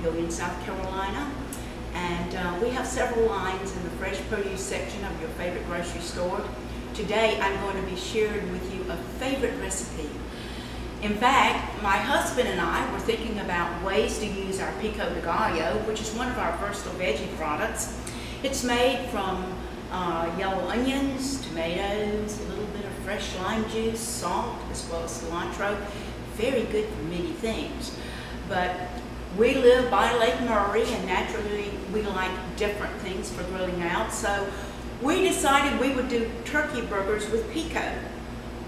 Montpelier, South Carolina. And we have several lines in the fresh produce section of your favorite grocery store. Today I'm going to be sharing with you a favorite recipe. In fact, my husband and I were thinking about ways to use our pico de gallo, which is one of our versatile veggie products. It's made from yellow onions, tomatoes, a little bit of fresh lime juice, salt, as well as cilantro. Very good for many things. But we live by Lake Murray, and naturally we like different things for grilling out. So we decided we would do turkey burgers with pico.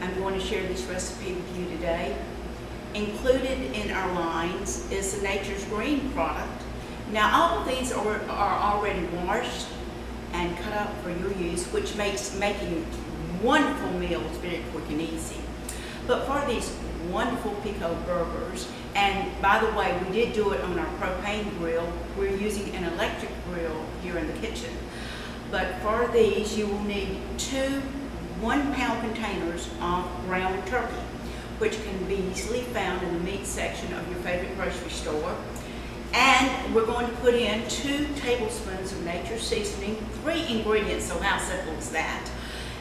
I'm going to share this recipe with you today. Included in our lines is the Nature's Green product. Now all of these are already washed and cut up for your use, which makes making wonderful meals very quick and easy. But for these wonderful pico burgers, and by the way, we did do it on our propane grill. We're using an electric grill here in the kitchen. But for these, you will need 2 1-pound containers of ground turkey, which can be easily found in the meat section of your favorite grocery store. And we're going to put in 2 tablespoons of Nature's seasoning, 3 ingredients, so how simple is that?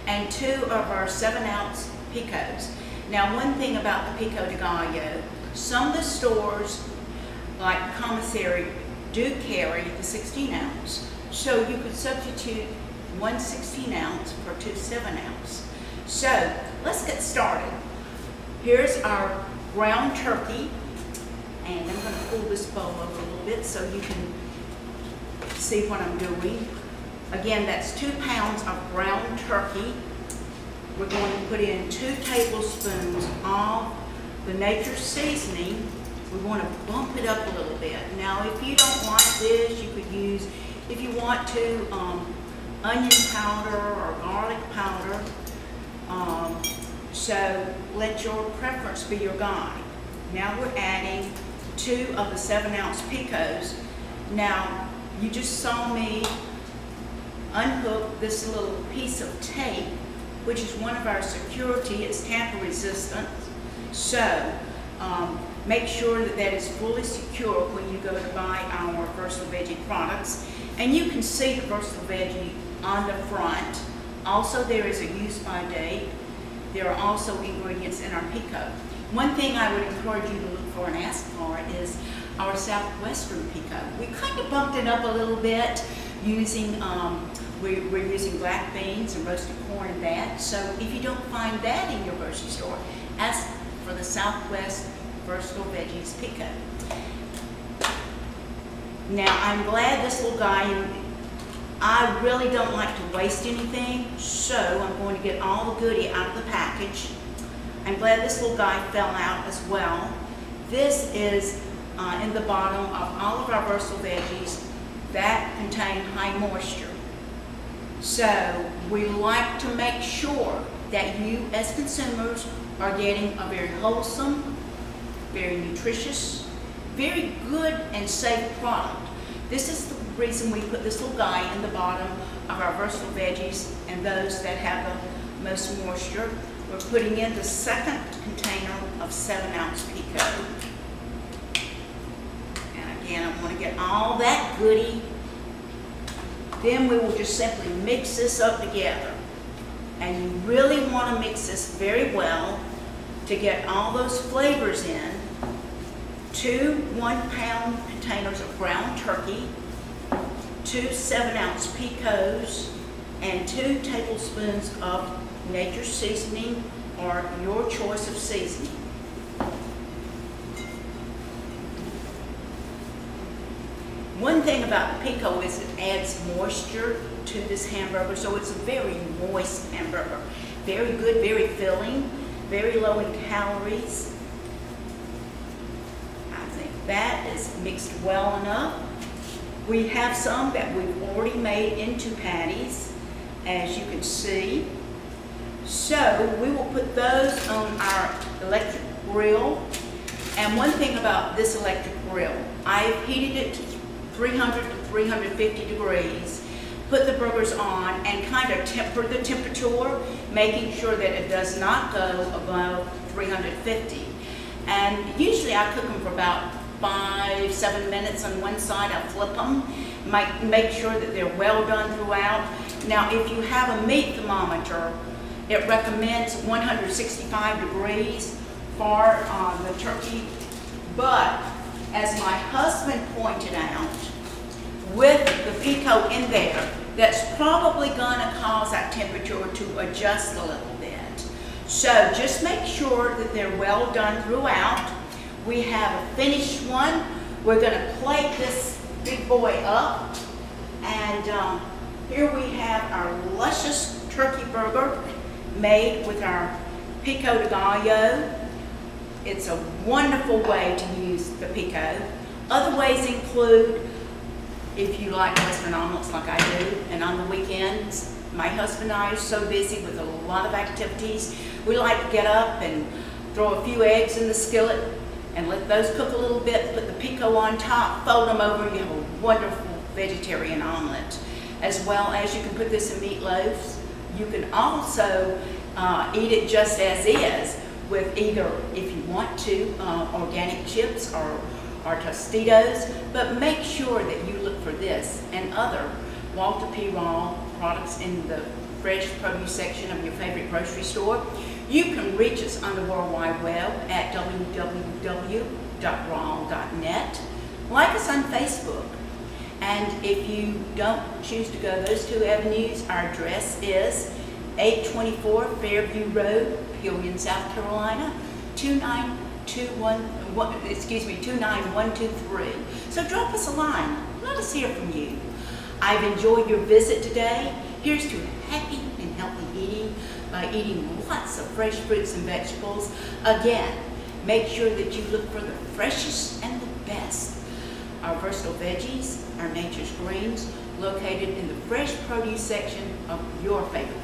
And 2 of our 7-ounce picos. Now, one thing about the pico de gallo, some of the stores, like Commissary, do carry the 16-ounce. So you could substitute 1 16-ounce for 2 7-ounce. So let's get started. Here's our ground turkey, and I'm going to pull this bowl up a little bit so you can see what I'm doing. Again, that's 2 pounds of ground turkey. We're going to put in 2 tablespoons of the Nature's seasoning. We want to bump it up a little bit. Now, if you don't like this, you could use, if you want to, onion powder or garlic powder. So let your preference be your guide. Now we're adding 2 of the 7-ounce picos. Now, you just saw me unhook this little piece of tape, which is one of our security. It's tamper resistant. So make sure that that is fully secure when you go to buy our versatile veggie products. And you can see the versatile veggie on the front. Also, there is a use by date. There are also ingredients in our pico. One thing I would encourage you to look for and ask for is our southwestern pico. We kind of bumped it up a little bit using, we're using black beans and roasted corn in that. So if you don't find that in your grocery store, ask for the Southwest Versatile Veggies pico. Now, I'm glad this little guy, I really don't like to waste anything, so I'm going to get all the goodie out of the package. I'm glad this little guy fell out as well. This is in the bottom of all of our versatile veggies that contain high moisture. So we like to make sure that you as consumers are getting a very wholesome, very nutritious, very good and safe product. This is the reason we put this little guy in the bottom of our versatile veggies and those that have the most moisture. We're putting in the 2nd container of 7-ounce pico. And again, I want to get all that goodie. Then we will just simply mix this up together. And you really want to mix this very well to get all those flavors in. 2 1-pound containers of ground turkey, 2 7-ounce picos, and 2 tablespoons of Nature's seasoning or your choice of seasoning. One thing about the pico is it adds moisture to this hamburger, so it's a very moist hamburger. Very good, very filling, very low in calories. I think that is mixed well enough. We have some that we've already made into patties, as you can see. So we will put those on our electric grill. And one thing about this electric grill, I've heated it to 300 to 350 degrees, put the burgers on, and kind of temper the temperature, making sure that it does not go above 350. And usually I cook them for about 5-7 minutes on one side. I flip them, make sure that they're well done throughout. Now, if you have a meat thermometer, it recommends 165 degrees for the turkey. But as my husband pointed out, with the pico in there, that's probably going to cause that temperature to adjust a little bit. So just make sure that they're well done throughout. We have a finished one. We're going to plate this big boy up. And here we have our luscious turkey burger made with our pico de gallo. It's a wonderful way to use the pico. Other ways include, if you like Western omelets like I do, and on the weekends, my husband and I are so busy with a lot of activities, we like to get up and throw a few eggs in the skillet and let those cook a little bit, put the pico on top, fold them over, you have a wonderful vegetarian omelet. As well as you can put this in meatloaves. You can also eat it just as is with either, if you want to, organic chips or Tostitos, but make sure that you look for this and other Walter P. Raw products in the fresh produce section of your favorite grocery store. You can reach us on the World Wide Web at www.raw.net. Like us on Facebook. And if you don't choose to go those two avenues, our address is 824 Fairview Road, Peoria, South Carolina, 29123. So drop us a line. Let us hear from you. I've enjoyed your visit today. Here's to happy and healthy eating by eating lots of fresh fruits and vegetables. Again, make sure that you look for the freshest and the best. Our versatile veggies, our nature's greens, located in the fresh produce section of your favorite